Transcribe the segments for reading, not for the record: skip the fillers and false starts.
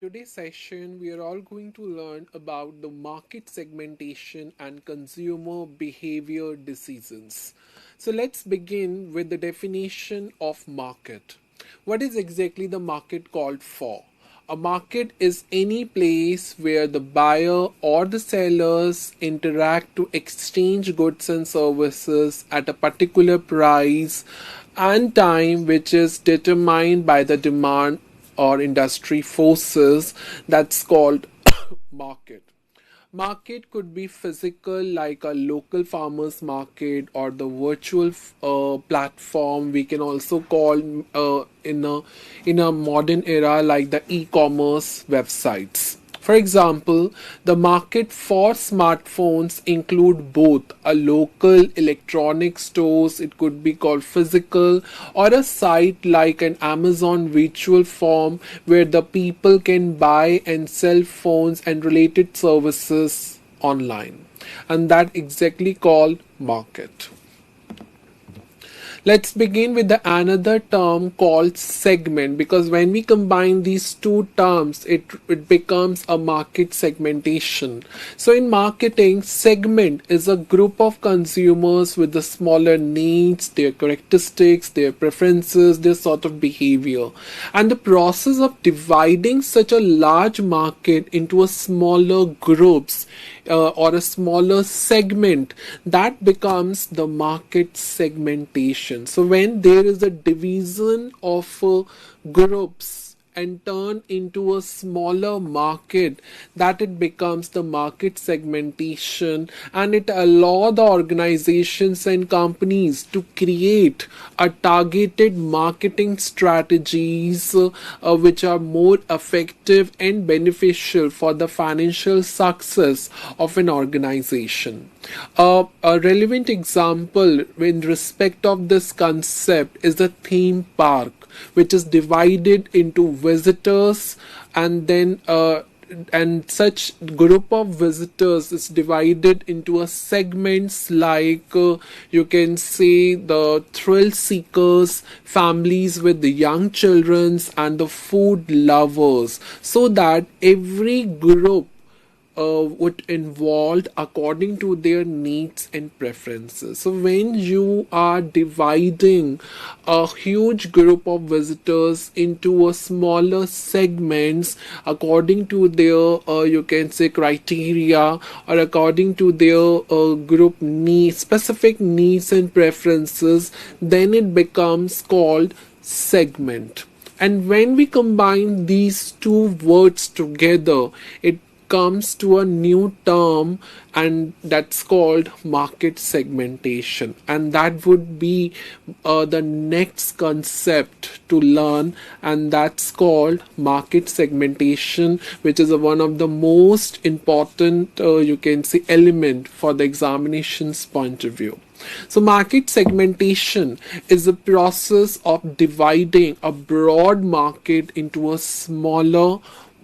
Today's session, we are all going to learn about the market segmentation and consumer behavior decisions. So, let's begin with the definition of market. What is exactly the market called for? A market is any place where the buyer or the sellers interact to exchange goods and services at a particular price and time, which is determined by the demand or industry forces. That's called market. Market could be physical, like a local farmers market, or the virtual platform. We can also call in a modern era like the e-commerce websites. For example, the market for smartphones include both a local electronic stores, it could be called physical, or a site like an Amazon virtual form where the people can buy and sell phones and related services online. And that exactly called market. Let's begin with the another term called segment, because when we combine these two terms, it becomes a market segmentation. So in marketing, segment is a group of consumers with the smaller needs, their characteristics, their preferences, their sort of behavior. And the process of dividing such a large market into a smaller groups or a smaller segment, that becomes the market segmentation. So when there is a division of groups and turn into a smaller market, that it becomes the market segmentation, and it allow the organizations and companies to create a targeted marketing strategies which are more effective and beneficial for the financial success of an organization. A relevant example in respect of this concept is the theme park, which is divided into visitors, and then and such group of visitors is divided into a segments like you can say the thrill seekers, families with the young childrens, and the food lovers, so that every group would involved according to their needs and preferences. So when you are dividing a huge group of visitors into a smaller segments according to their you can say criteria, or according to their group needs, specific needs and preferences, then it becomes called segment. And when we combine these two words together, it comes to a new term, and that's called market segmentation. And that would be the next concept to learn, and that's called market segmentation, which is one of the most important you can say element for the examinations point of view. So, market segmentation is the process of dividing a broad market into a smaller,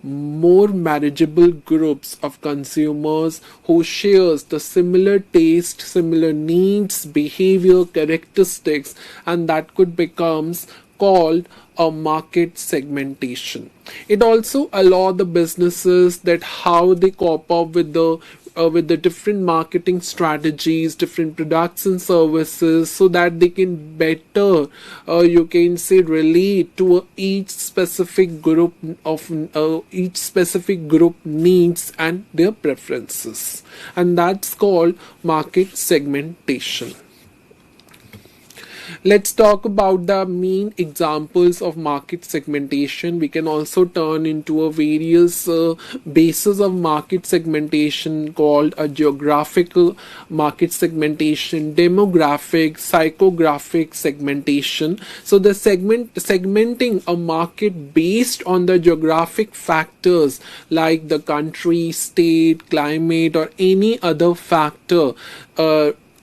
more manageable groups of consumers who shares the similar taste, similar needs, behavior, characteristics, and that could becomes called a market segmentation. It also allow the businesses that how they cope up with the different marketing strategies, different products and services, so that they can better, you can say, relate to each specific group of each specific group needs and their preferences, and that's called market segmentation. Let's talk about the main examples of market segmentation. We can also turn into a various bases of market segmentation called a geographical market segmentation, demographic, psychographic segmentation. So the segmenting a market based on the geographic factors like the country, state, climate, or any other factor,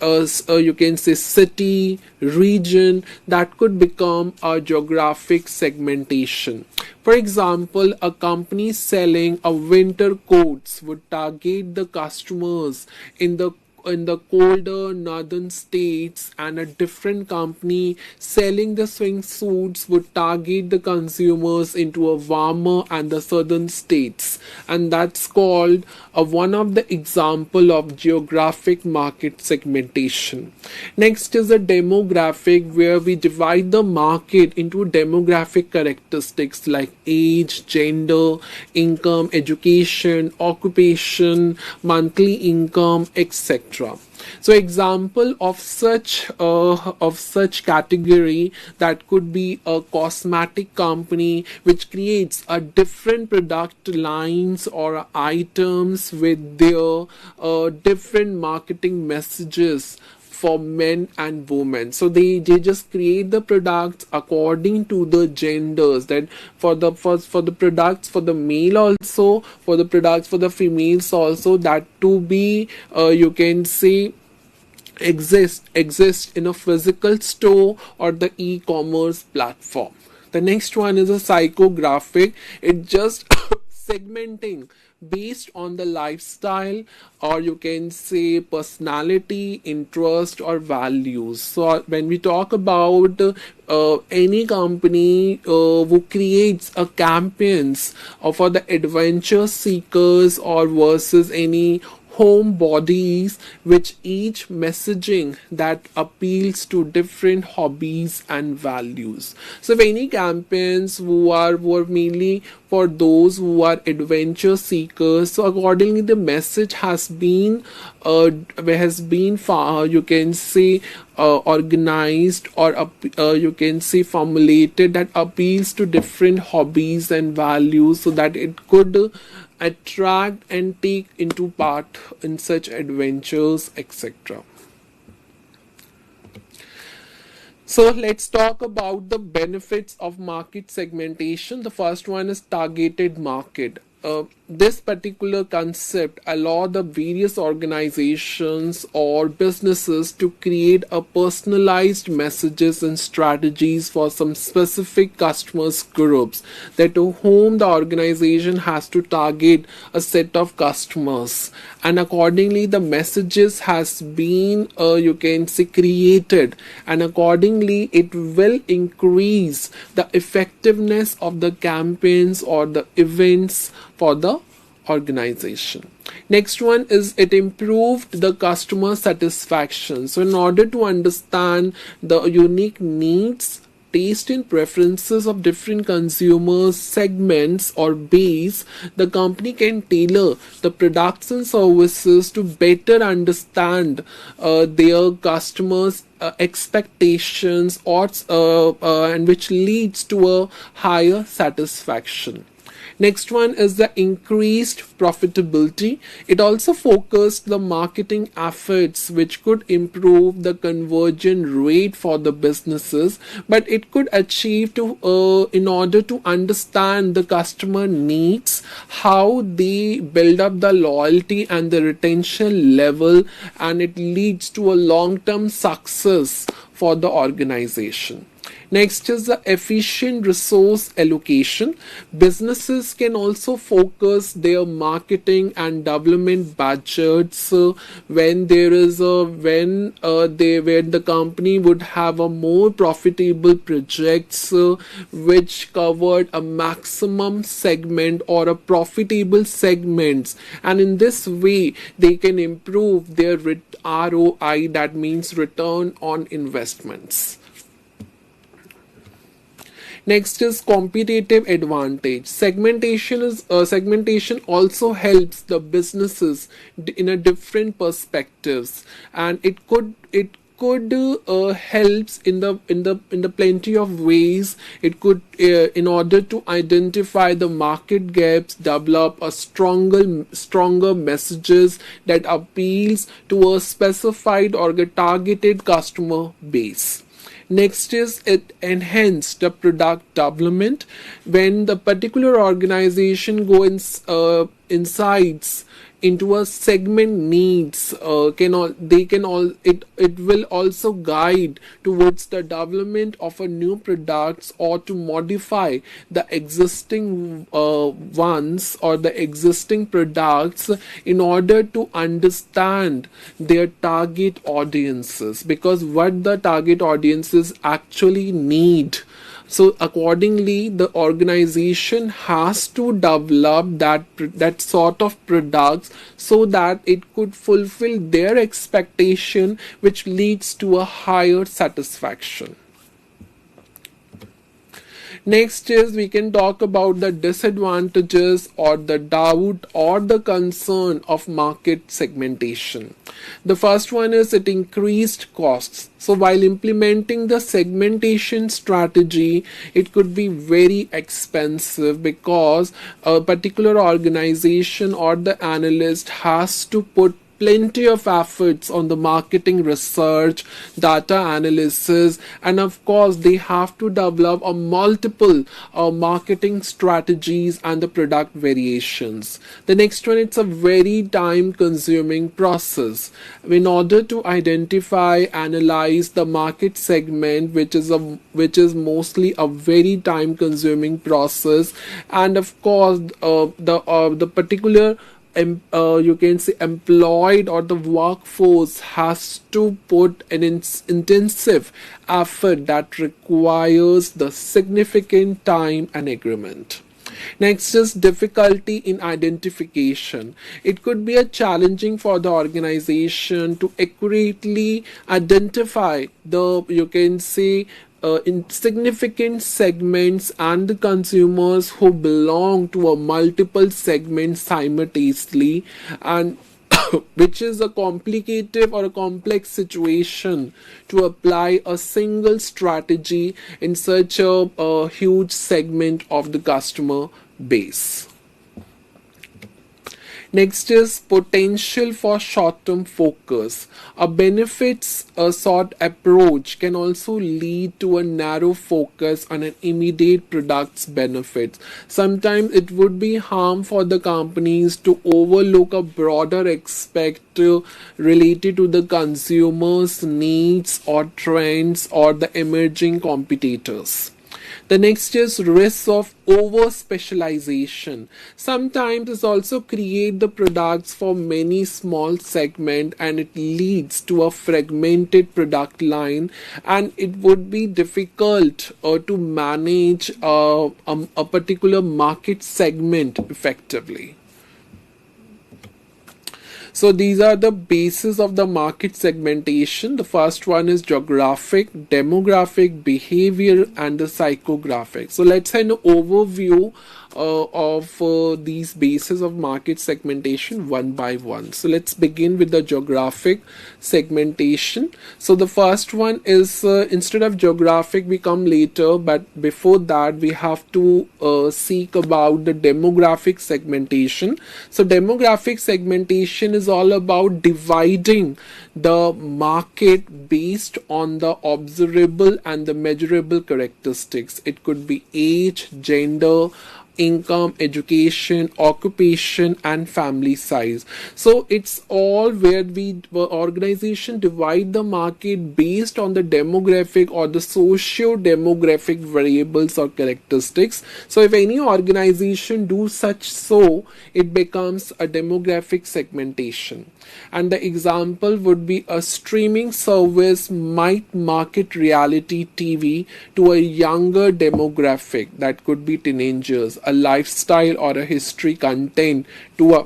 you can say city, region, that could become a geographic segmentation. For example, a company selling a winter coats would target the customers in the in the colder northern states, and a different company selling the swimsuits would target the consumers into a warmer and the southern states, and that's called one of the example of geographic market segmentation. Next is a demographic, where we divide the market into demographic characteristics like age, gender, income, education, occupation, monthly income, etc. So example of such category, that could be a cosmetic company which creates a different product lines or items with their different marketing messages for men and women. So they just create the products according to the genders, that for the products for the male also, for the products for the females also, that to be you can say exist in a physical store or the e-commerce platform. The next one is a psychographic. It just segmenting based on the lifestyle, or you can say personality, interest, or values. So when we talk about any company who creates a campaigns for the adventure seekers or versus any home bodies, which each messaging that appeals to different hobbies and values. So any campaigns were mainly for those who are adventure seekers, so accordingly the message has been you can say organized, or you can say formulated, that appeals to different hobbies and values, so that it could attract and take into part in such adventures, etc. So let's talk about the benefits of market segmentation. The first one is targeted market. This particular concept allow the various organizations or businesses to create a personalized messages and strategies for some specific customers groups, that to whom the organization has to target a set of customers, and accordingly the messages has been you can say created, and accordingly it will increase the effectiveness of the campaigns or the events for the organization. Next one is it improved the customer satisfaction. So in order to understand the unique needs, taste and preferences of different consumers segments or base, the company can tailor the products and services to better understand their customers expectations, or and which leads to a higher satisfaction. Next one is the increased profitability. It also focused the marketing efforts, which could improve the conversion rate for the businesses, but it could achieve to in order to understand the customer needs, how they build up the loyalty and the retention level, and it leads to a long-term success for the organization. Next is the efficient resource allocation. Businesses can also focus their marketing and development budgets when there is a when the company would have a more profitable projects which covered a maximum segment or a profitable segments, and in this way they can improve their ROI, that means return on investments. Next is competitive advantage. Segmentation also helps the businesses in a different perspectives, and it could helps in the plenty of ways. It could in order to identify the market gaps, develop a stronger messages that appeals to a specified or a targeted customer base. Next is it enhanced the product development. When the particular organization insights into a segment needs it will also guide towards the development of a new products or to modify the existing ones or the existing products in order to understand their target audiences, because what the target audiences actually need. So accordingly, the organization has to develop that sort of products so that it could fulfill their expectation, which leads to a higher satisfaction. Next is we can talk about the disadvantages or the doubt or the concern of market segmentation. The first one is it increased costs. So while implementing the segmentation strategy, it could be very expensive because a particular organization or the analyst has to put plenty of efforts on the marketing research, data analysis, and of course they have to develop a multiple marketing strategies and the product variations. The next one, it's a very time consuming process. In order to identify, analyze the market segment, which is mostly a very time consuming process, and of course the particular you can say employed or the workforce has to put an intensive effort that requires the significant time and agreement. Next is difficulty in identification. It could be a challenging for the organization to accurately identify the, you can say, in significant segments and the consumers who belong to a multiple segments simultaneously, and which is a complicated or a complex situation to apply a single strategy in such a huge segment of the customer base. Next is potential for short-term focus. A benefits sort approach can also lead to a narrow focus on an immediate product's benefits. Sometimes it would be harm for the companies to overlook a broader aspect related to the consumers' needs or trends or the emerging competitors. The next is risk of over specialization. Sometimes it also create the products for many small segments and it leads to a fragmented product line, and it would be difficult to manage a particular market segment effectively. So these are the bases of the market segmentation. The first one is geographic, demographic, behavior, and the psychographic. So let's have an overview of these bases of market segmentation one by one. So let's begin with the geographic segmentation. So the first one is instead of geographic we come later, but before that we have to seek about the demographic segmentation. So demographic segmentation is all about dividing the market based on the observable and the measurable characteristics. It could be age, gender, income, education, occupation, and family size. So it's all where we organization divide the market based on the demographic or the socio-demographic variables or characteristics. So if any organization do such, so it becomes a demographic segmentation. And the example would be a streaming service might market reality TV to a younger demographic, that could be teenagers, a lifestyle or a history content to a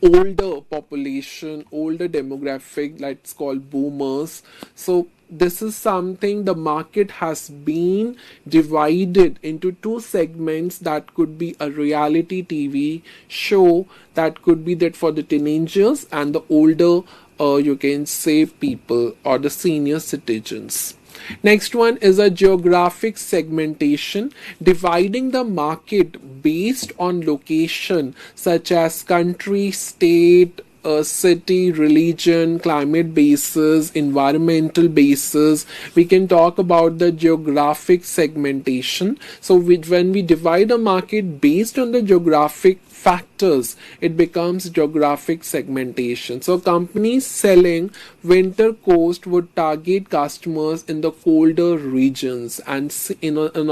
older population, older demographic, let's call boomers. So this is something the market has been divided into two segments, that could be a reality TV show, that could be that for the teenagers and the older you can say people or the senior citizens. Next one is a geographic segmentation, dividing the market based on location such as country, state, city, religion, climate basis, environmental basis. We can talk about the geographic segmentation. So when we divide a market based on the geographic factors, it becomes geographic segmentation. So companies selling winter coat would target customers in the colder regions, and on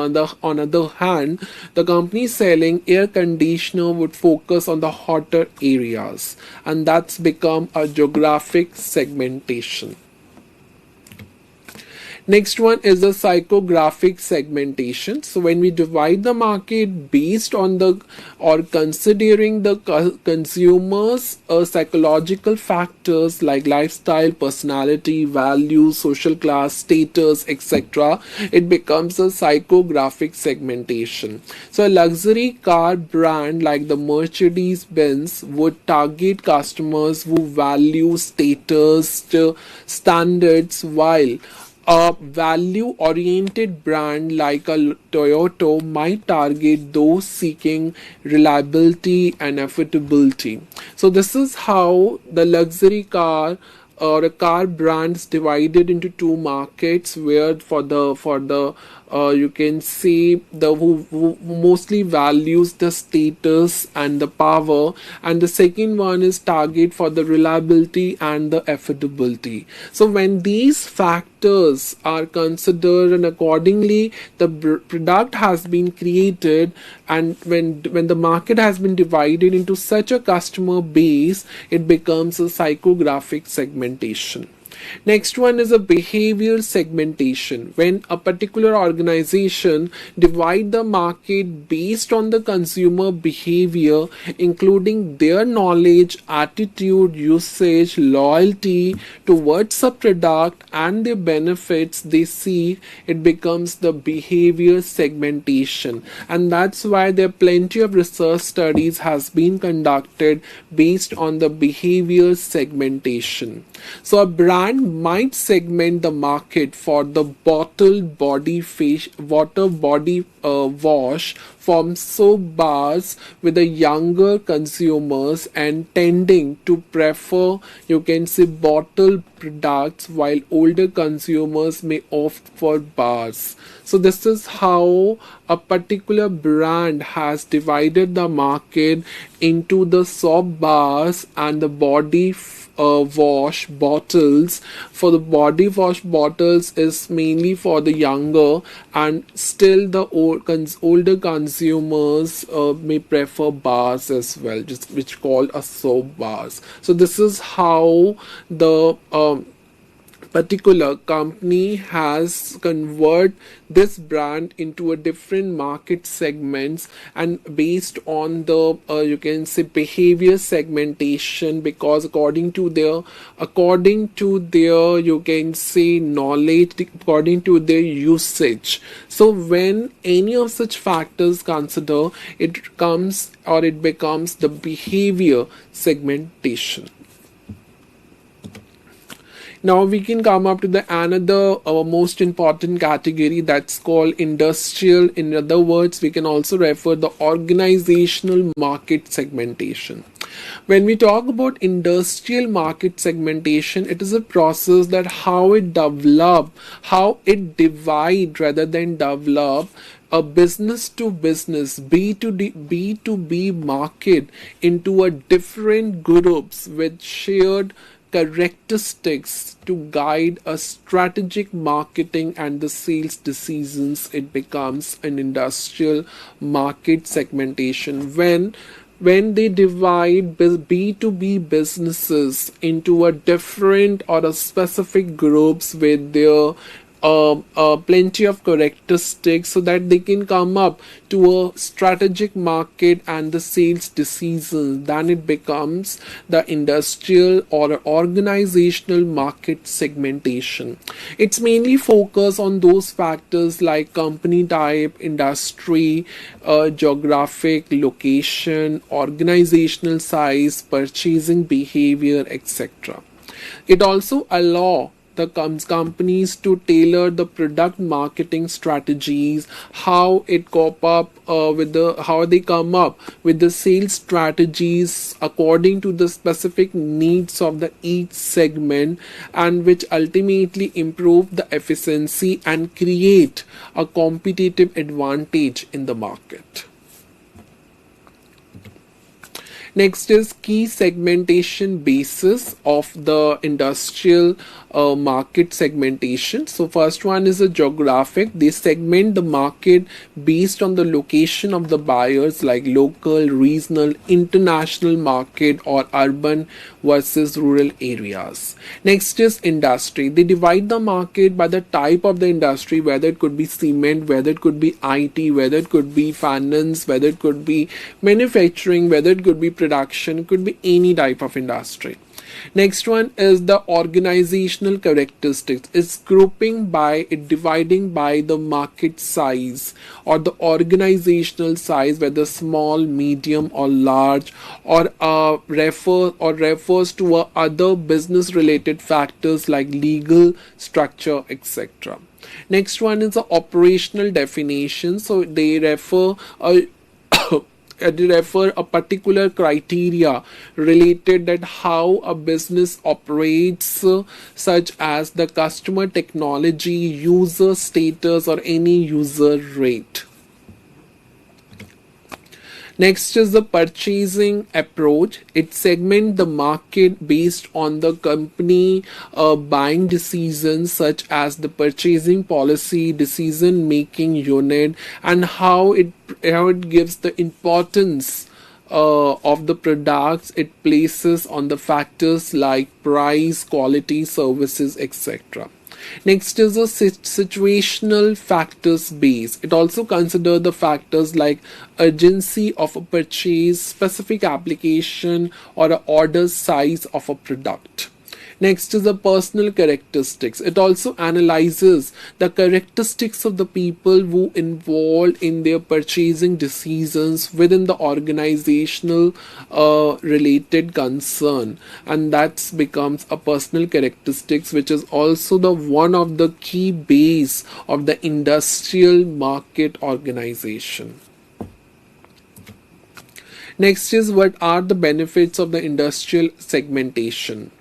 other hand, the company selling air conditioner would focus on the hotter areas, and that's become a geographic segmentation. Next one is the psychographic segmentation. So when we divide the market based on the or considering the consumers' psychological factors like lifestyle, personality, values, social class, status, etc., it becomes a psychographic segmentation. So a luxury car brand like the Mercedes Benz would target customers who value status standards, while a value oriented brand like a Toyota might target those seeking reliability and affordability. So, this is how the luxury car or a car brands divided into two markets, where for the you can see the who mostly values the status and the power, and the second one is target for the reliability and the affordability. So when these factors are considered and accordingly the product has been created, and when the market has been divided into such a customer base, it becomes a psychographic segmentation. Next one is a behavior segmentation. When a particular organization divide the market based on the consumer behavior, including their knowledge, attitude, usage, loyalty towards a product and the benefits they see, it becomes the behavior segmentation. And that's why there are plenty of research studies has been conducted based on the behavior segmentation. So a brand might segment the market for the bottled body water body wash from soap bars with the younger consumers and tending to prefer, you can say, bottled products, while older consumers may opt for bars. So this is how a particular brand has divided the market into the soap bars and the body wash bottles. For the body wash bottles is mainly for the younger, and still the older consumers may prefer bars as well, just which called a soap bars. So this is how the particular company has convert this brand into a different market segments, and based on the you can say behavior segmentation, because according to their you can say knowledge, according to their usage. So when any of such factors consider, it comes or it becomes the behavior segmentation. Now we can come up to the another most important category, that's called industrial. In other words, we can also refer the organizational market segmentation. When we talk about industrial market segmentation, it is a process that how it divide rather than develop a business to business B2B market into a different groups with shared characteristics to guide a strategic marketing and the sales decisions. It becomes an industrial market segmentation when they divide B2B businesses into a different or a specific groups with their plenty of characteristics, so that they can come up to a strategic market and the sales decisions. Then it becomes the industrial or organizational market segmentation. It's mainly focused on those factors like company type, industry, geographic location, organizational size, purchasing behavior, etc. It also allows the companies to tailor the product marketing strategies, how they come up with the sales strategies according to the specific needs of the each segment, and which ultimately improve the efficiency and create a competitive advantage in the market. Next is key segmentation basis of the industrial market segmentation. So first one is a geographic. They segment the market based on the location of the buyers, like local, regional, international market, or urban versus rural areas. Next is industry. They divide the market by the type of the industry, whether it could be cement, whether it could be IT, whether it could be finance, whether it could be manufacturing, whether it could be production, it could be any type of industry. Next one is the organizational characteristics. It's grouping by dividing by the market size or the organizational size, whether small, medium, or large, or refers to other business related factors like legal structure, etc. Next one is the operational definition. So they refer a particular criteria related that how a business operates, such as the customer technology, user status, or any user rate. Next is the purchasing approach. It segments the market based on the company buying decisions, such as the purchasing policy, decision making unit, and how it gives the importance of the products it places on the factors like price, quality, services, etc. Next is a situational factors base. It also considers the factors like urgency of a purchase, specific application, or a order size of a product. Next is the personal characteristics. It also analyzes the characteristics of the people who involved in their purchasing decisions within the organizational related concern, and that becomes a personal characteristics, which is also the one of the key base of the industrial market organization. Next is what are the benefits of the industrial segmentation.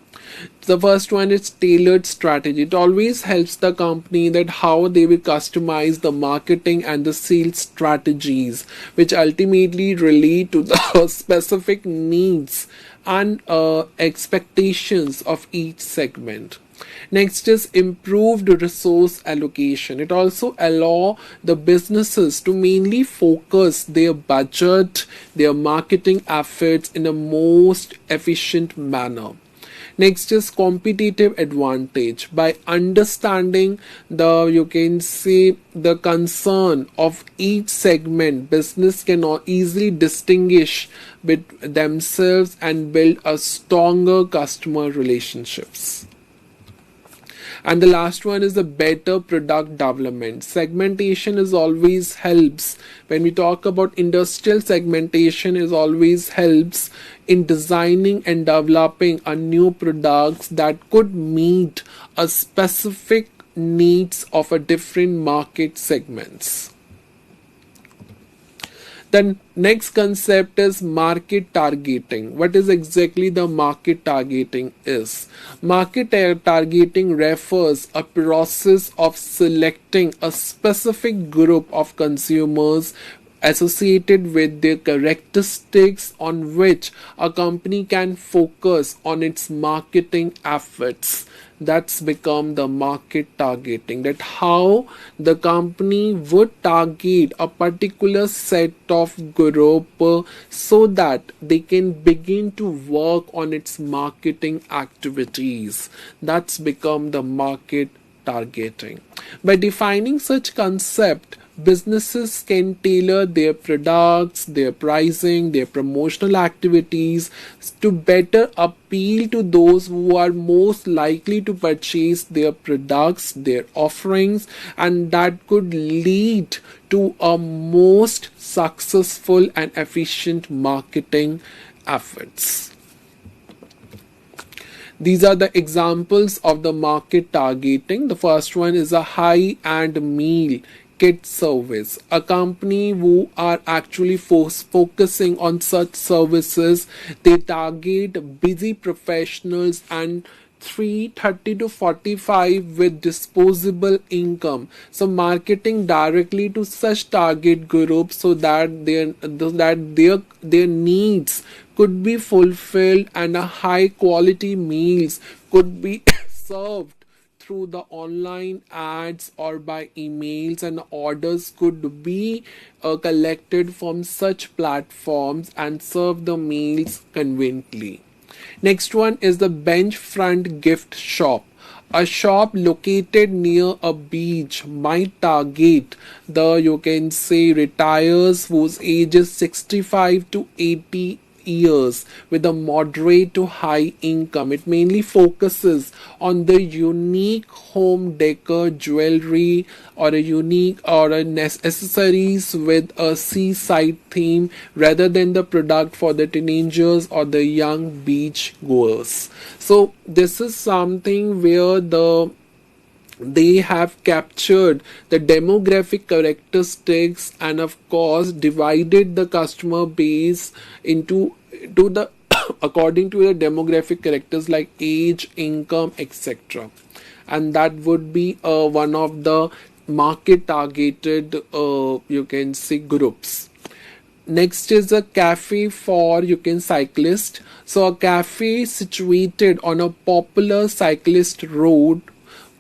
The first one is tailored strategy. It always helps the company that how they will customize the marketing and the sales strategies, which ultimately relate to the specific needs and expectations of each segment. Next is improved resource allocation. It also allows the businesses to mainly focus their budget, their marketing efforts in a most efficient manner. Next is competitive advantage. By understanding you can say the concern of each segment, business can easily distinguish with themselves and build a stronger customer relationships. And the last one is the better product development. Segmentation is always helps when we talk about industrial segmentation, is always helps in designing and developing a new products that could meet a specific needs of a different market segments. Then next concept is market targeting. What is exactly the market targeting is? Market targeting refers a process of selecting a specific group of consumers associated with their characteristics on which a company can focus on its marketing efforts. That's become the market targeting, that how the company would target a particular set of group so that they can begin to work on its marketing activities. That's become the market targeting. By defining such concept, businesses can tailor their products, their pricing, their promotional activities to better appeal to those who are most likely to purchase their products, their offerings, and that could lead to a most successful and efficient marketing efforts. These are the examples of the market targeting. The first one is a high-end meal kit service. A company who are actually focusing on such services, they target busy professionals and 330 to 45 with disposable income. So marketing directly to such target groups so that their needs could be fulfilled, and a high quality meals could be served through the online ads or by emails, and orders could be collected from such platforms and serve the meals conveniently. Next one is the benchfront gift shop. A shop located near a beach might target the, you can say, retires whose age is 65 to 80 years with a moderate to high income. It mainly focuses on the unique home decor, jewelry, or a unique or a accessories with a seaside theme rather than the product for the teenagers or the young beach goers. So this is something where they have captured the demographic characteristics and of course divided the customer base into to the according to the demographic characters like age, income, etc. And that would be one of the market targeted you can say groups. Next is a cafe for, you can, cyclist. So a cafe situated on a popular cyclist road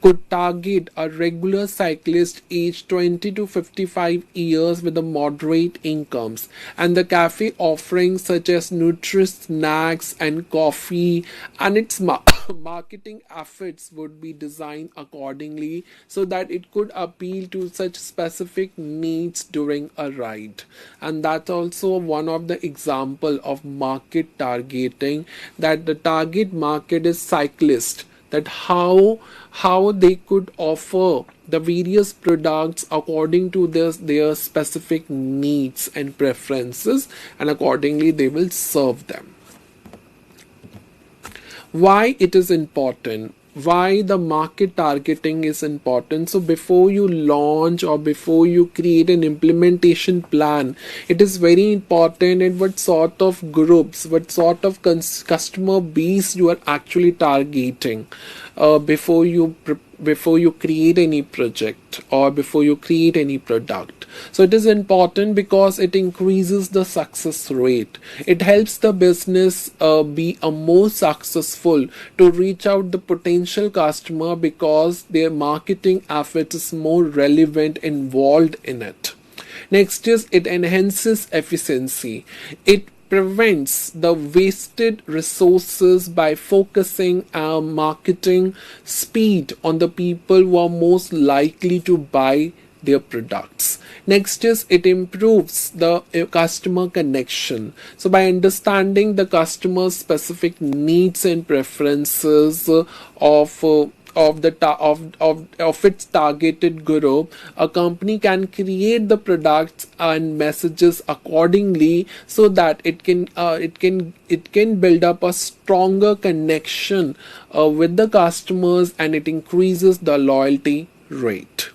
could target a regular cyclist aged 20 to 55 years with a moderate incomes, and the cafe offerings such as nutritious snacks and coffee, and its marketing efforts would be designed accordingly so that it could appeal to such specific needs during a ride. And that's also one of the example of market targeting, that the target market is cyclist, that how they could offer the various products according to their specific needs and preferences, and accordingly they will serve them. Why it is important, why the market targeting is important. So before you launch or before you create an implementation plan, it is very important in what sort of groups, what sort of customer base you are actually targeting before you create any project or before you create any product. So it is important because it increases the success rate. It helps the business be a more successful to reach out the potential customer because their marketing efforts is more relevant involved in it. Next is it enhances efficiency. It prevents the wasted resources by focusing our marketing speed on the people who are most likely to buy their products. Next is it improves the customer connection. So by understanding the customer's specific needs and preferences of its targeted group, a company can create the products and messages accordingly so that it can build up a stronger connection with the customers, and it increases the loyalty rate.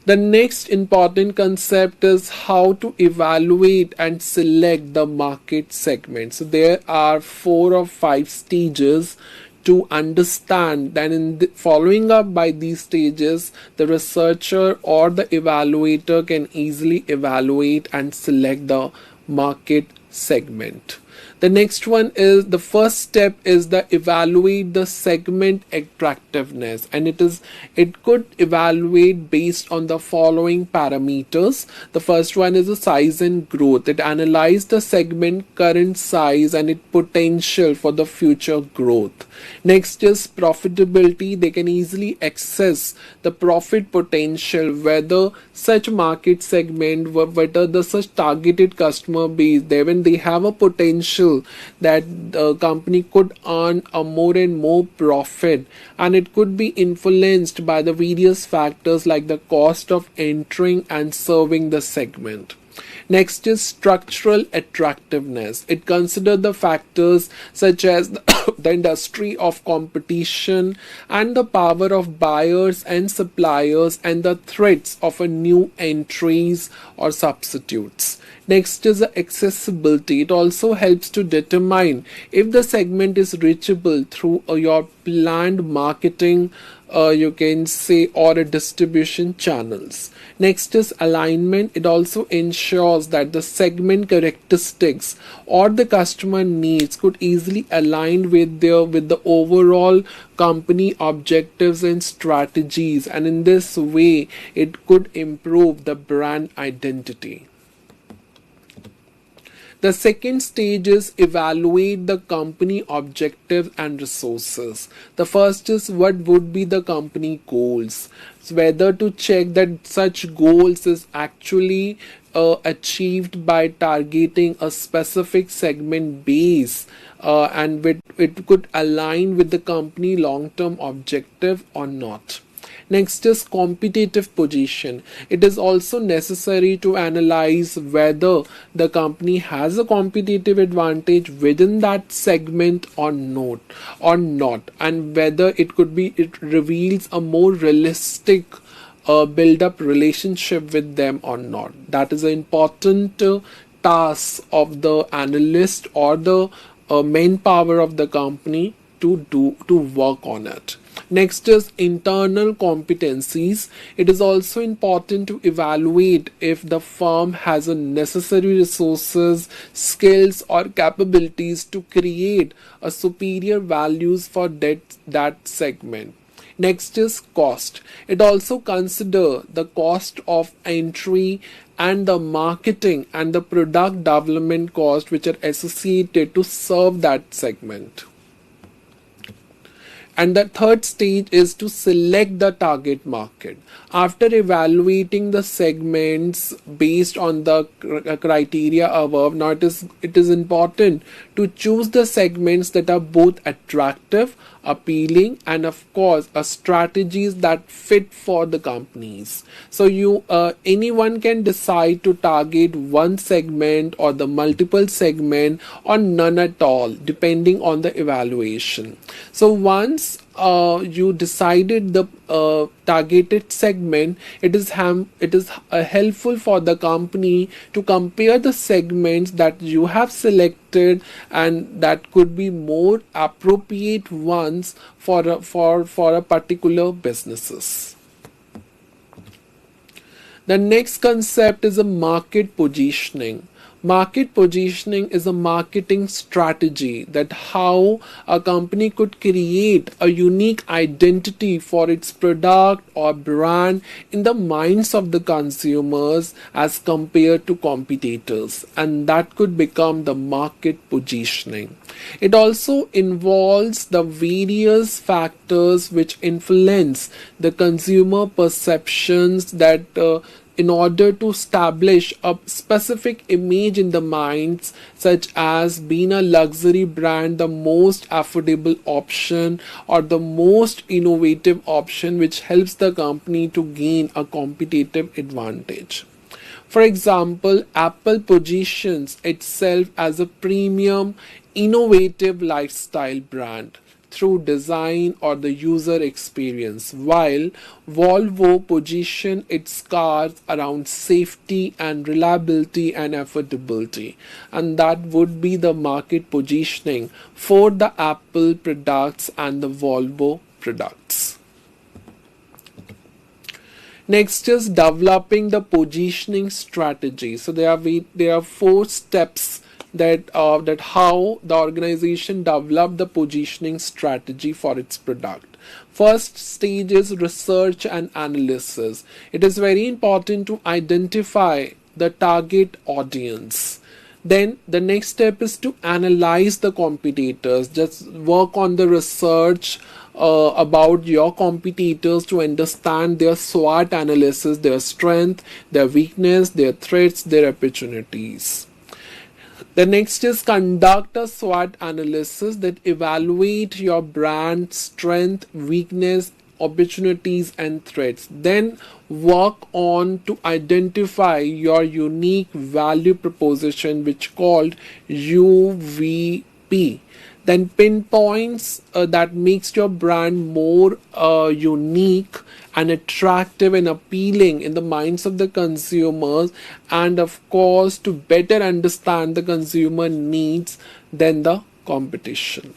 The next important concept is how to evaluate and select the market segment. So there are 4 or 5 stages to understand that following up by these stages, the researcher or the evaluator can easily evaluate and select the market segment. The next one is, the first step is the evaluate the segment attractiveness, and it could evaluate based on the following parameters. The first one is the size and growth. It analyzes the segment current size and its potential for the future growth. Next is profitability. They can easily access the profit potential, whether such market segment, whether the such targeted customer base, when they have a potential that the company could earn a more and more profit, and it could be influenced by the various factors like the cost of entering and serving the segment. Next is structural attractiveness. It considers the factors such as the industry of competition and the power of buyers and suppliers and the threats of a new entries or substitutes. Next is the accessibility. It also helps to determine if the segment is reachable through your planned marketing you can say, or a distribution channels. Next is alignment. It also ensures that the segment characteristics or the customer needs could easily align with the overall company objectives and strategies, and in this way it could improve the brand identity. The second stage is evaluate the company objectives and resources. The first is what would be the company goals. So whether to check that such goals is actually achieved by targeting a specific segment base, and it could align with the company long-term objective or not. Next is competitive position. It is also necessary to analyze whether the company has a competitive advantage within that segment or not, and whether it reveals a more realistic build up relationship with them or not. That is an important task of the analyst or the manpower of the company to work on it. Next is internal competencies. It is also important to evaluate if the firm has a necessary resources, skills or capabilities to create a superior values for that segment. Next is cost. It also consider the cost of entry and the marketing and the product development cost which are associated to serve that segment. And the third stage is to select the target market. After evaluating the segments based on the criteria above, now it is important to choose the segments that are both attractive, appealing, and of course strategies that fit for the companies. So anyone can decide to target one segment or the multiple segment or none at all depending on the evaluation. So once you decided the targeted segment, it is helpful for the company to compare the segments that you have selected, and that could be more appropriate ones for a particular businesses. The next concept is a market positioning. Market positioning is a marketing strategy that how a company could create a unique identity for its product or brand in the minds of the consumers as compared to competitors, and that could become the market positioning. It also involves the various factors which influence the consumer perceptions that in order to establish a specific image in the minds, such as being a luxury brand, the most affordable option or the most innovative option, which helps the company to gain a competitive advantage. For example, Apple positions itself as a premium, innovative lifestyle brand through design or the user experience, while Volvo position its cars around safety and reliability and affordability, and that would be the market positioning for the Apple products and the Volvo products. Next is developing the positioning strategy. So there are 4 steps that how the organization developed the positioning strategy for its product. First stage is research and analysis. It is very important to identify the target audience. Then the next step is to analyze the competitors. Just work on the research about your competitors to understand their SWOT analysis, their strength, their weakness, their threats, their opportunities. The next is conduct a SWOT analysis that evaluate your brand strength, weakness, opportunities and threats. Then work on to identify your unique value proposition, which called UVP. Then pinpoints that makes your brand more unique and attractive and appealing in the minds of the consumers, and of course to better understand the consumer needs than the competition.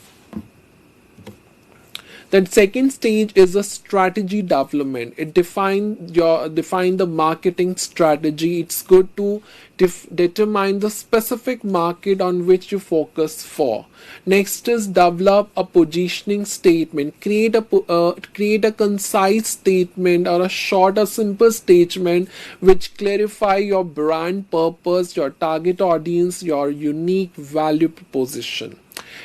The second stage is a strategy development. It define the marketing strategy. It's good to determine the specific market on which you focus for. Next is develop a positioning statement. Create a concise statement or a short or simple statement which clarify your brand purpose, your target audience, your unique value proposition.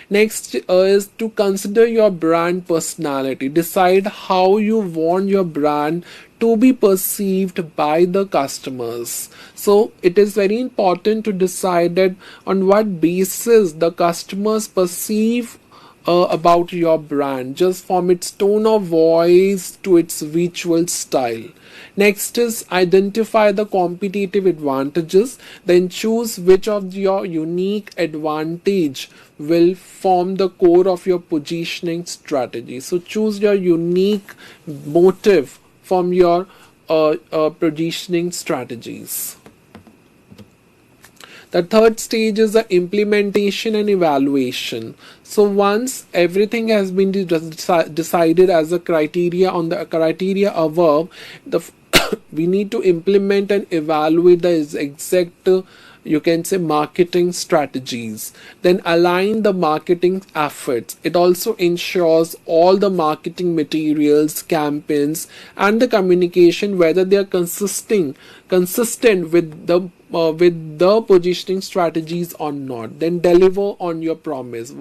Next is to consider your brand personality. Decide how you want your brand to be perceived by the customers. So it is very important to decide that on what basis the customers perceive about your brand, just from its tone of voice to its visual style. Next is identify the competitive advantages, then choose which of your unique advantage will form the core of your positioning strategy. So choose your unique motive from your positioning strategies. The third stage is the implementation and evaluation. So once everything has been decided as a criteria on the criteria above, we need to implement and evaluate the exact you can say marketing strategies, then align the marketing efforts. It also ensures all the marketing materials, campaigns and the communication, whether they are consistent with the positioning strategies or not. Then deliver on your promise.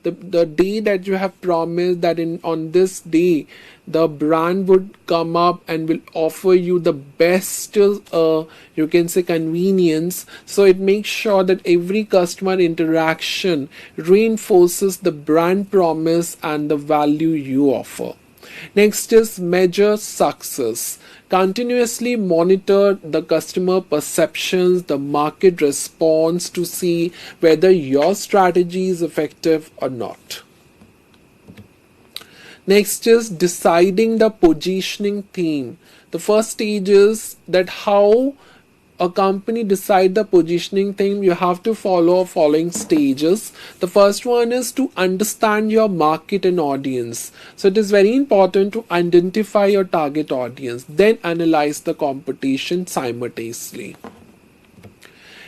The day that you have promised that on this day the brand would come up and will offer you the best you can say convenience, so it makes sure that every customer interaction reinforces the brand promise and the value you offer. Next is measure success. Continuously monitor the customer perceptions, the market response to see whether your strategy is effective or not. Next is deciding the positioning theme. The first stage is that how a company decide the positioning theme. You have to follow following stages. The first one is to understand your market and audience. So it is very important to identify your target audience, then analyze the competition simultaneously.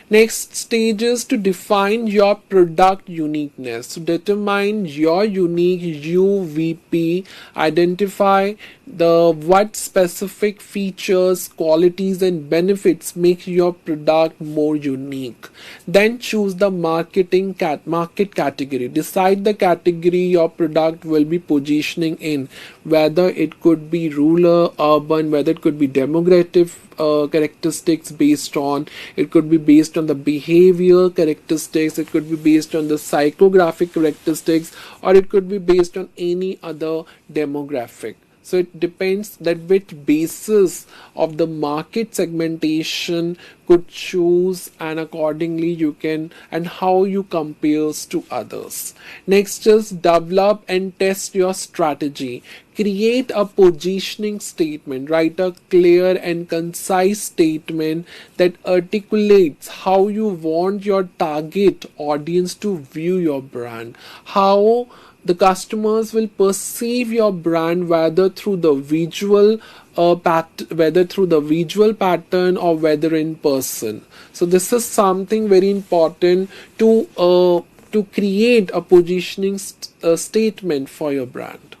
Next stage is to define your product uniqueness. So determine your unique UVP, identify what specific features, qualities and benefits make your product more unique. Then choose the market category. Decide the category your product will be positioning in, whether it could be rural, urban, whether it could be demographic characteristics based on, it could be based on the behavior characteristics, it could be based on the psychographic characteristics, or it could be based on any other demographic. So it depends that which basis of the market segmentation could choose, and accordingly you can, and how you compares to others. Next is develop and test your strategy. Create a positioning statement. Write a clear and concise statement that articulates how you want your target audience to view your brand, how the customers will perceive your brand, whether through the visual pattern or whether in person. So this is something very important to create a positioning statement for your brand.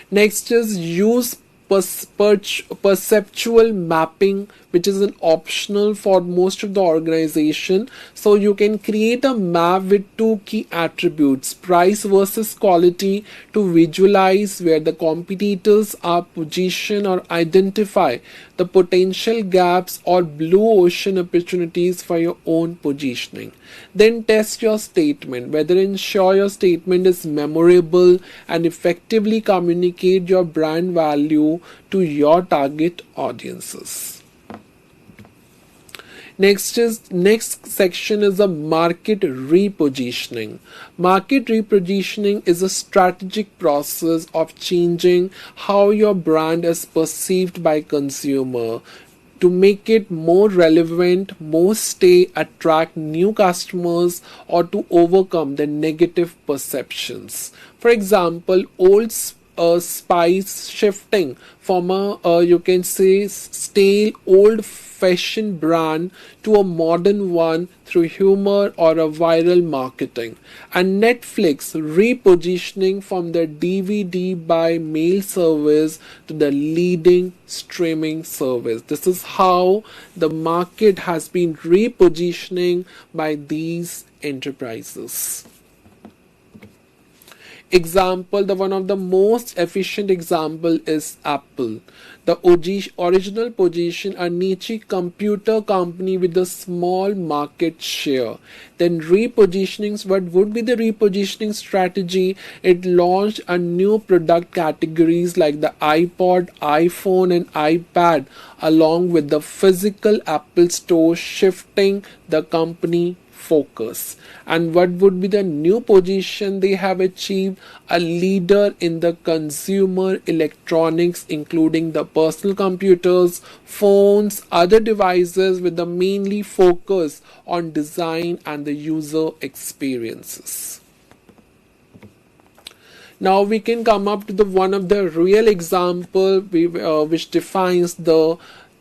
Next is use perceptual mapping, which is an optional for most of the organization. So you can create a map with two key attributes, price versus quality, to visualize where the competitors are positioned or identify the potential gaps or blue ocean opportunities for your own positioning. Then test your statement, whether ensure your statement is memorable and effectively communicate your brand value to your target audiences. Next section is the market repositioning. Market repositioning is a strategic process of changing how your brand is perceived by consumer. to make it more relevant, more stay, attract new customers, or to overcome the negative perceptions. For example, old spice shifting from a you can say stale old fashioned brand to a modern one through humor or a viral marketing, and Netflix repositioning from the DVD by mail service to the leading streaming service. This is how the market has been repositioning by these enterprises. Example, the one of the most efficient example is Apple. The original position, a niche computer company with a small market share. Then repositionings, what would be the repositioning strategy? It launched a new product categories like the iPod, iPhone and iPad along with the physical Apple store, shifting the company focus. And what would be the new position they have achieved? A leader in the consumer electronics, including the personal computers, phones, other devices, with the mainly focus on design and the user experiences. Now we can come up to the one of the real example which defines the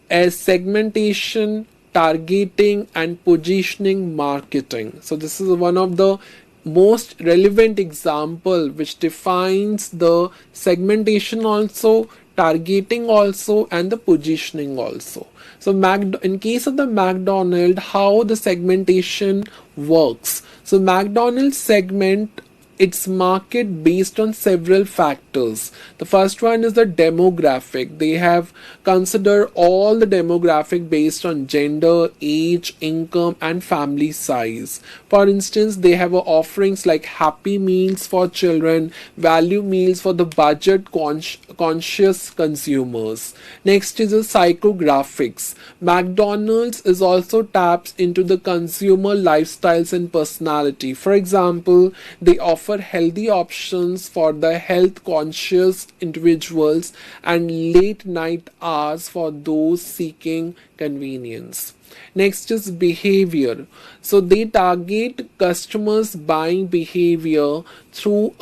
as segmentation, targeting and positioning marketing. So this is one of the most relevant example which defines the segmentation also, targeting also and the positioning also. So in case of the McDonald's, how the segmentation works. So McDonald's segment its market based on several factors. The first one is the demographic. They have considered all the demographic based on gender, age, income and family size. For instance, they have offerings like happy meals for children, value meals for the budget conscious consumers. Next is the psychographics. McDonald's is also taps into the consumer lifestyles and personality. For example, they offer healthy options for the health conscious individuals and late night hours for those seeking convenience. Next is behavior. So they target customers' buying behavior through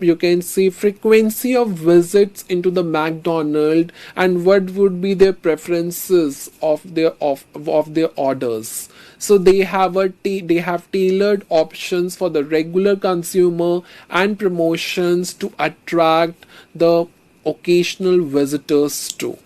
you can see frequency of visits into the McDonald's and what would be their preferences of their orders. So they have tailored options for the regular consumer and promotions to attract the occasional visitors too.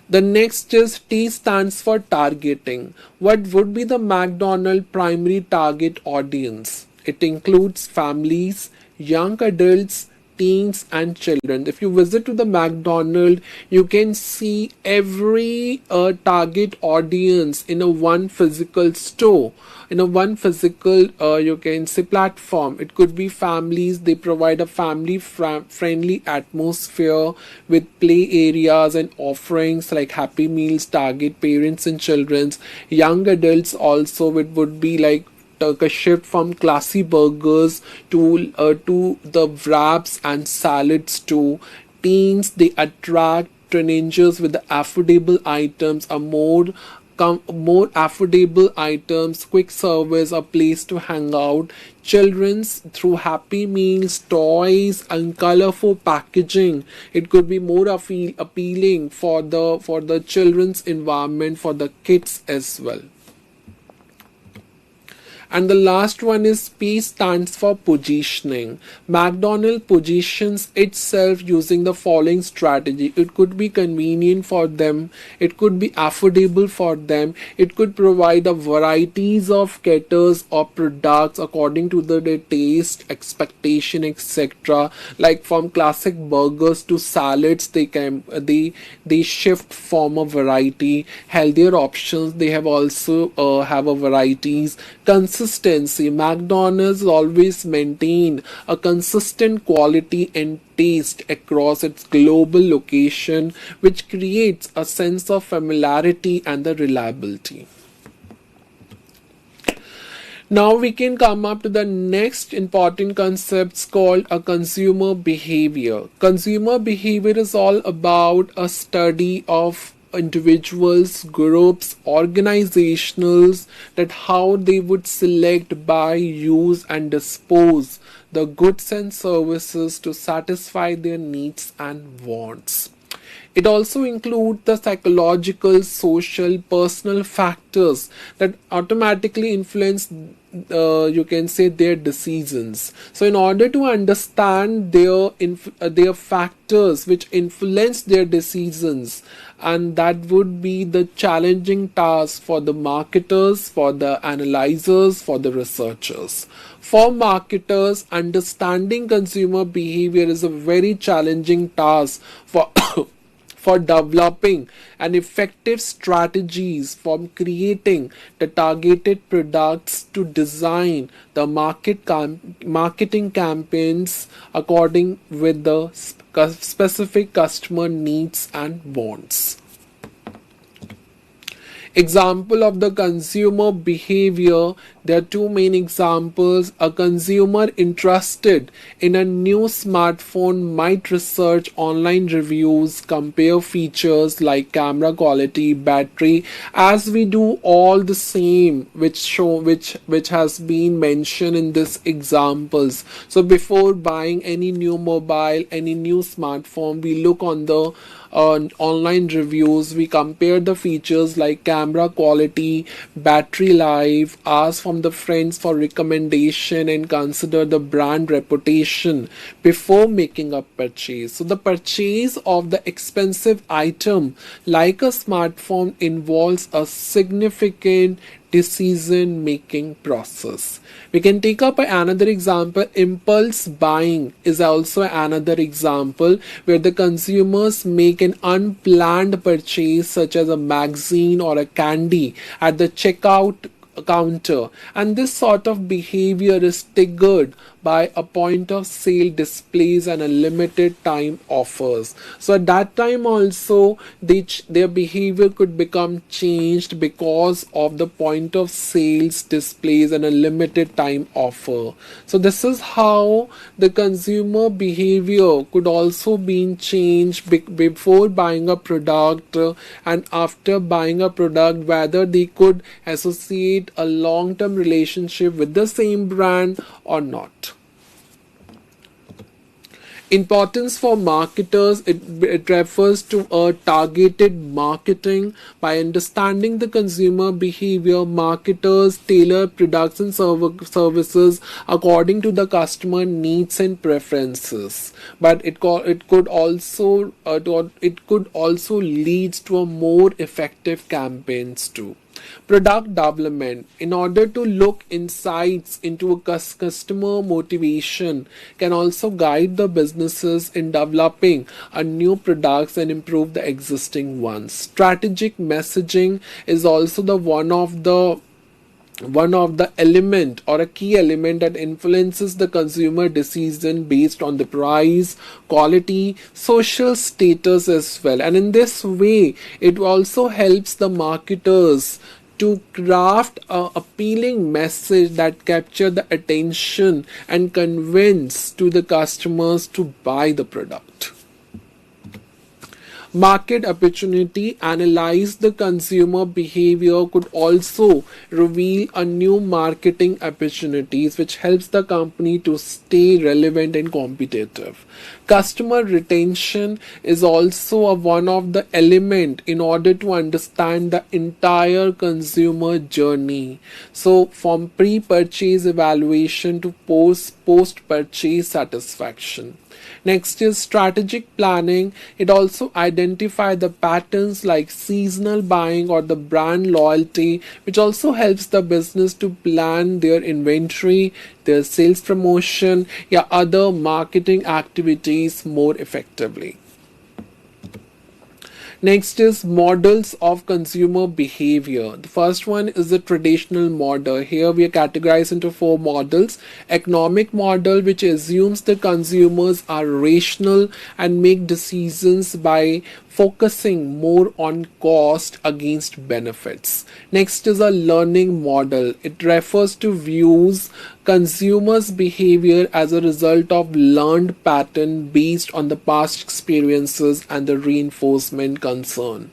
The next is T stands for targeting. What would be the McDonald's primary target audience? It includes families, young adults, teens and children. If you visit to the McDonald's, you can see every target audience in a one physical store, in a one physical you can say platform. It could be families. They provide a family friendly atmosphere with play areas and offerings like happy meals, target parents and children's. Young adults also, it would be like a shift from classy burgers to the wraps and salads too. Teens, they attract teenagers with the affordable items, a more affordable items, quick service, a place to hang out. Children's through happy meals, toys and colorful packaging. It could be more appealing for the children's environment, for the kids as well. And the last one is P stands for positioning. McDonald's positions itself using the following strategy. It could be convenient for them. It could be affordable for them. It could provide a varieties of caters or products according to their taste, expectation, etc. Like from classic burgers to salads, they shift from a variety. Healthier options, they have also have a varieties. Consistency. McDonald's always maintain a consistent quality and taste across its global location, which creates a sense of familiarity and the reliability. Now we can come up to the next important concepts called a consumer behavior. Consumer behavior is all about a study of individuals, groups, organizationals, that how they would select, buy, use and dispose the goods and services to satisfy their needs and wants. It also includes the psychological, social, personal factors that automatically influence, you can say, their decisions. So, in order to understand their factors which influence their decisions, and that would be the challenging task for the marketers, for the analyzers, for the researchers. For marketers, understanding consumer behavior is a very challenging task for for developing an effective strategies, from creating the targeted products to design the marketing campaigns according with the specific customer needs and wants. Example of the consumer behavior, there are two main examples. A consumer interested in a new smartphone might research online reviews, compare features like camera quality, battery, as we do all the same which has been mentioned in these examples. So before buying any new mobile, any new smartphone, we look on the online reviews, we compare the features like camera quality, battery life, ask from the friends for recommendation, and consider the brand reputation before making a purchase. So the purchase of the expensive item like a smartphone involves a significant decision making process. We can take up another example. Impulse buying is also another example where the consumers make an unplanned purchase such as a magazine or a candy at the checkout counter, and this sort of behavior is triggered by a point of sale displays and a limited time offers. So at that time also their behavior could become changed because of the point of sales displays and a limited time offer. So this is how the consumer behavior could also be changed before buying a product and after buying a product, whether they could associate a long-term relationship with the same brand or not. Importance for marketers, it refers to a targeted marketing. By understanding the consumer behavior, marketers tailor products and services according to the customer needs and preferences. But it could also lead to a more effective campaigns too. Product development, in order to look insights into a customer motivation, can also guide the businesses in developing a new products and improve the existing ones. Strategic messaging is also the one of the element or a key element that influences the consumer decision based on the price, quality, social status as well. And in this way, it also helps the marketers to craft a appealing message that capture the attention and convince to the customers to buy the product. Market opportunity, analyze the consumer behavior could also reveal a new marketing opportunities which helps the company to stay relevant and competitive. Customer retention is also one of the element in order to understand the entire consumer journey. So from pre-purchase evaluation to post-purchase satisfaction. Next is strategic planning. It also identifies the patterns like seasonal buying or the brand loyalty, which also helps the business to plan their inventory, their sales promotion, other marketing activities more effectively. Next is models of consumer behavior. The first one is the traditional model. Here we are categorized into four models. Economic model, which assumes the consumers are rational and make decisions by focusing more on cost against benefits. Next is a learning model. It refers to views consumers' behavior as a result of learned pattern based on the past experiences and the reinforcement concern.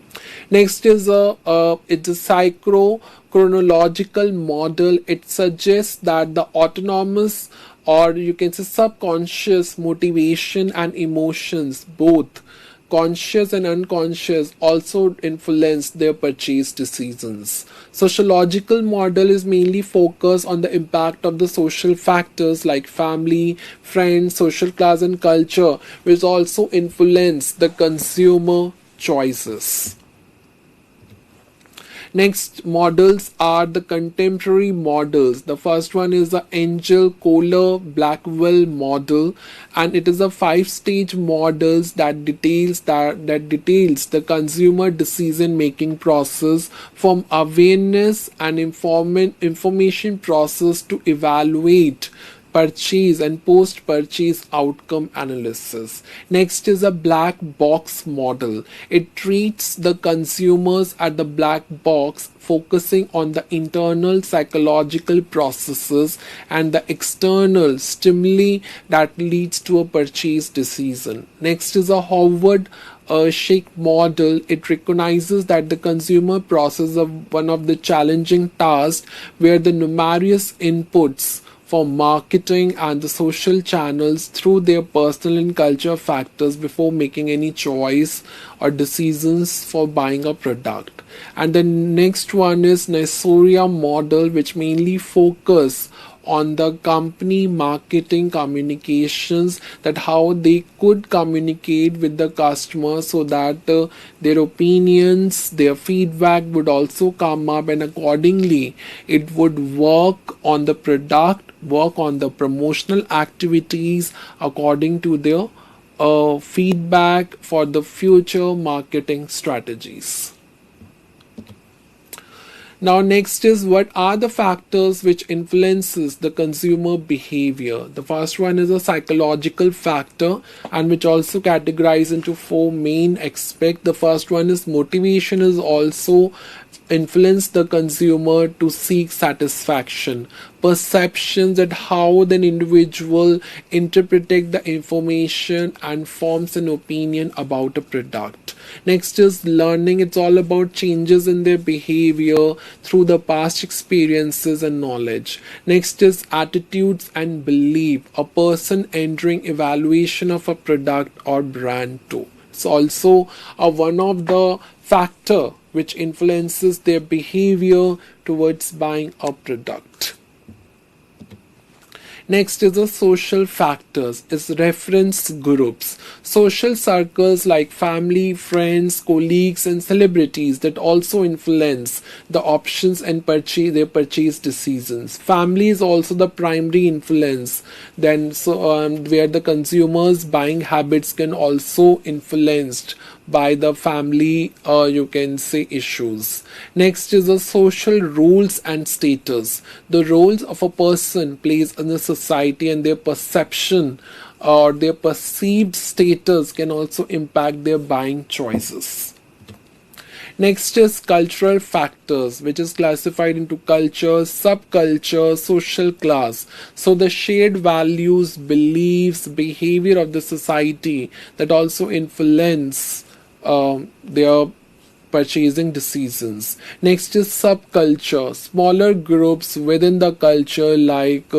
Next is it's a psycho chronological model. It suggests that the autonomous, or you can say subconscious, motivation and emotions, both conscious and unconscious, also influence their purchase decisions. Sociological model is mainly focused on the impact of the social factors like family, friends, social class and culture, which also influence the consumer choices. Next models are the contemporary models. The first one is the Angel Kohler Blackwell model, and it is a 5-stage models that details the consumer decision making process from awareness and information process to evaluate purchase and post purchase outcome analysis. Next is a black box model. It treats the consumers at the black box, focusing on the internal psychological processes and the external stimuli that leads to a purchase decision. Next is a Howard Shake model. It recognizes that the consumer process of one of the challenging tasks where the numerous inputs for marketing and the social channels through their personal and culture factors before making any choice or decisions for buying a product. And the next one is Nesoria model, which mainly focus on the company marketing communications, that how they could communicate with the customer so that their opinions, their feedback would also come up, and accordingly it would work on the product, work on the promotional activities according to their feedback for the future marketing strategies. Now next is, what are the factors which influences the consumer behavior? The first one is a psychological factor, and which also categorized into four main aspects. The first one is motivation is also influence the consumer to seek satisfaction. Perceptions, that how the individual interprets the information and forms an opinion about a product. Next is learning. It's all about changes in their behavior through the past experiences and knowledge. Next is attitudes and belief. A person entering evaluation of a product or brand too. It's also one of the factor which influences their behavior towards buying a product. Next is the social factors, is reference groups. Social circles like family, friends, colleagues and celebrities that also influence the options and their purchase decisions. Family is also the primary influence, then where the consumers' buying habits can also influenced by the family, you can say, issues. Next is the social rules and status. The roles of a person plays in the society and their perception or their perceived status can also impact their buying choices. Next is cultural factors, which is classified into culture, subculture, social class. So the shared values, beliefs, behavior of the society that also influence their purchasing decisions. Next is subculture, smaller groups within the culture like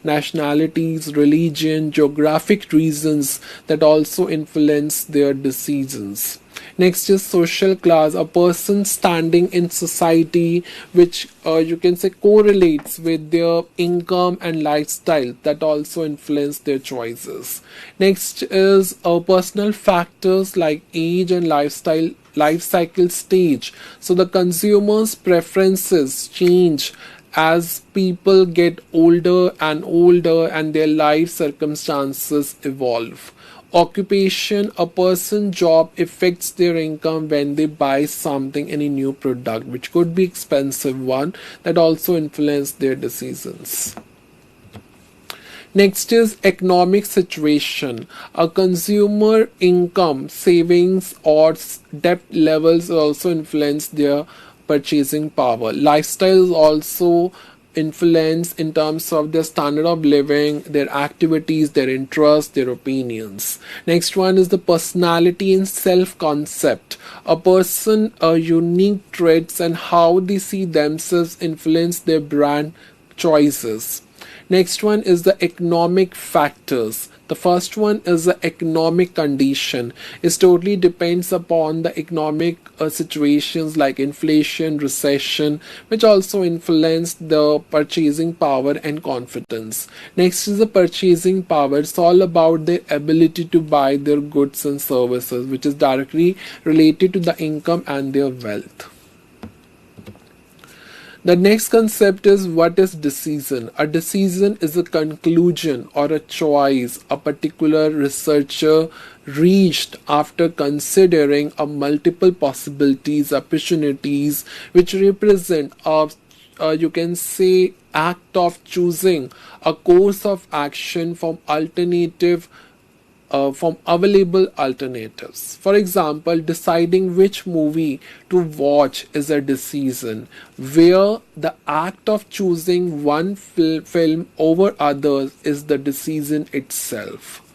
nationalities, religion, geographic reasons that also influence their decisions. Next is social class, a person standing in society which you can say correlates with their income and lifestyle that also influence their choices. Next is personal factors like age and lifestyle, life cycle stage. So the consumer's preferences change as people get older and older and their life circumstances evolve. Occupation, a person's job affects their income when they buy something, any new product, which could be expensive one, that also influence their decisions. Next is economic situation. A consumer income, savings, or debt levels also influence their purchasing power. Lifestyles also influence in terms of their standard of living, their activities, their interests, their opinions. Next one is the personality and self-concept. A person, a unique traits and how they see themselves influence their brand choices. Next one is the economic factors. The first one is the economic condition. It totally depends upon the economic situations like inflation, recession, which also influence the purchasing power and confidence. Next is the purchasing power. It's all about their ability to buy their goods and services, which is directly related to the income and their wealth. The next concept is what is decision. A decision is a conclusion or a choice a particular researcher reached after considering a multiple possibilities, opportunities, which represent a you can say act of choosing a course of action from available alternatives. For example, deciding which movie to watch is a decision, where the act of choosing one film over others is the decision itself.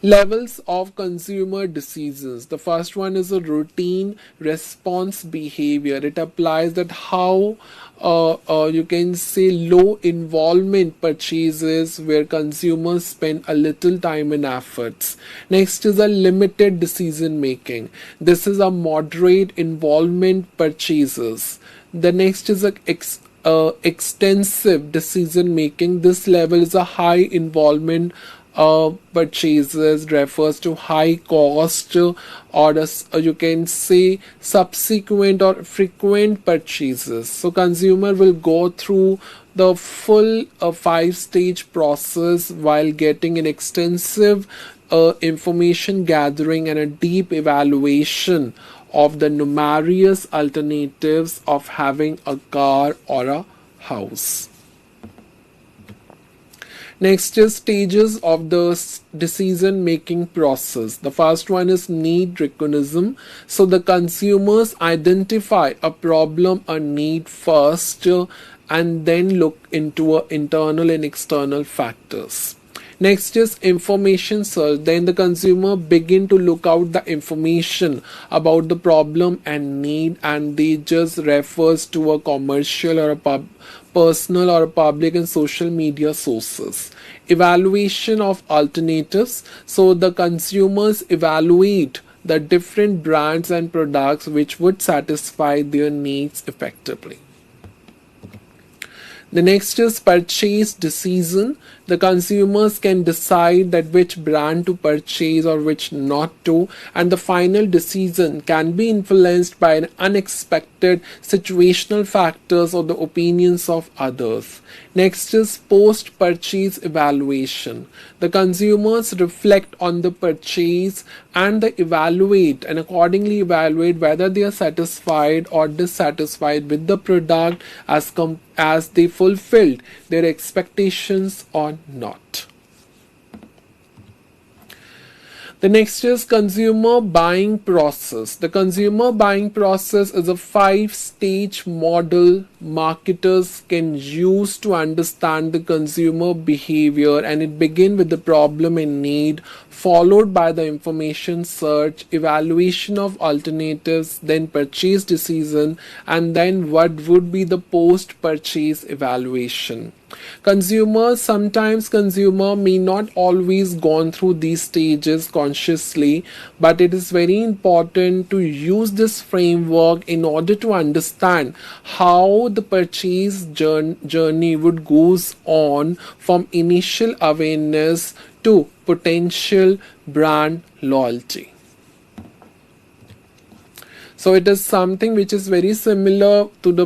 Levels of consumer decisions. The first one is a routine response behavior. It applies that how you can say low involvement purchases where consumers spend a little time and efforts. Next is a limited decision making. This is a moderate involvement purchases. The next is a extensive decision making. This level is a high involvement purchases, refers to high cost or you can say subsequent or frequent purchases. So consumer will go through the full 5-stage process while getting an extensive information gathering and a deep evaluation of the numerous alternatives of having a car or a house. Next is stages of the decision making process. The first one is need recognition. So the consumers identify a problem, a need first, and then look into internal and external factors. Next is information search. Then the consumer begin to look out the information about the problem and need, and they just refers to a commercial or a personal or a public and social media sources. Evaluation of alternatives. So the consumers evaluate the different brands and products which would satisfy their needs effectively. The next is purchase decision. The consumers can decide that which brand to purchase or which not to, and the final decision can be influenced by an unexpected situational factors or the opinions of others. Next is post-purchase evaluation. The consumers reflect on the purchase and they evaluate and accordingly evaluate whether they are satisfied or dissatisfied with the product as they fulfilled their expectations or not. The next is consumer buying process. The consumer buying process is a 5-stage model marketers can use to understand the consumer behavior, and it begins with the problem and need, followed by the information search, evaluation of alternatives, then purchase decision, and then what would be the post-purchase evaluation. Sometimes consumer may not always gone through these stages consciously, but it is very important to use this framework in order to understand how the purchase journey would goes on from initial awareness to potential brand loyalty. So it is something which is very similar to the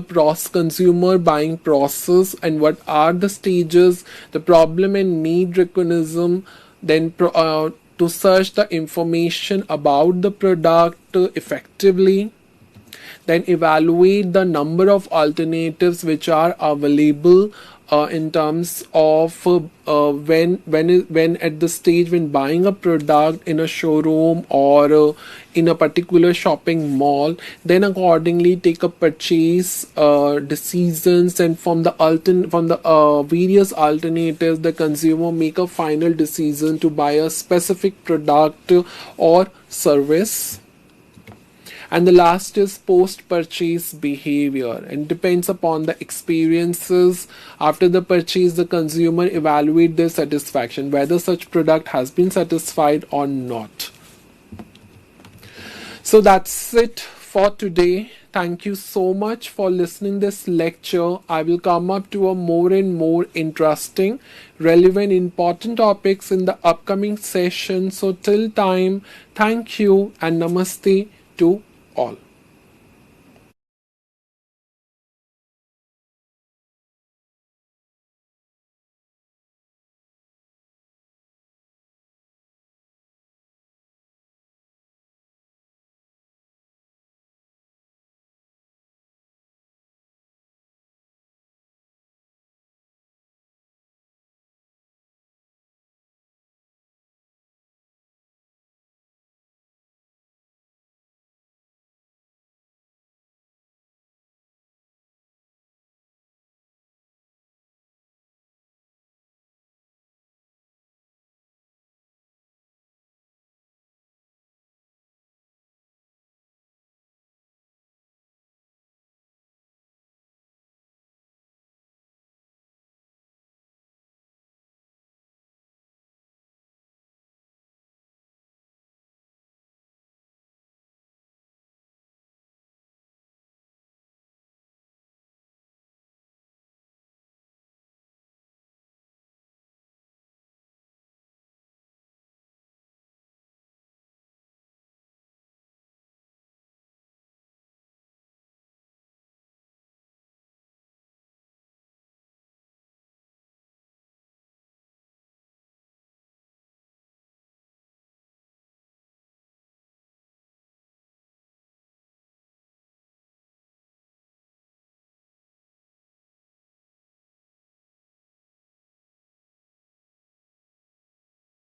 consumer buying process. And what are the stages? The problem and need recognition, then to search the information about the product effectively, then evaluate the number of alternatives which are available in terms of when at the stage when buying a product in a showroom or in a particular shopping mall, then accordingly take a purchase decisions, and from the various alternatives the consumer make a final decision to buy a specific product or service. And the last is post-purchase behavior, and depends upon the experiences after the purchase. The consumer evaluate their satisfaction, whether such product has been satisfied or not. So that's it for today. Thank you so much for listening this lecture. I will come up to a more and more interesting, relevant, important topics in the upcoming session. So till time, thank you and namaste to all.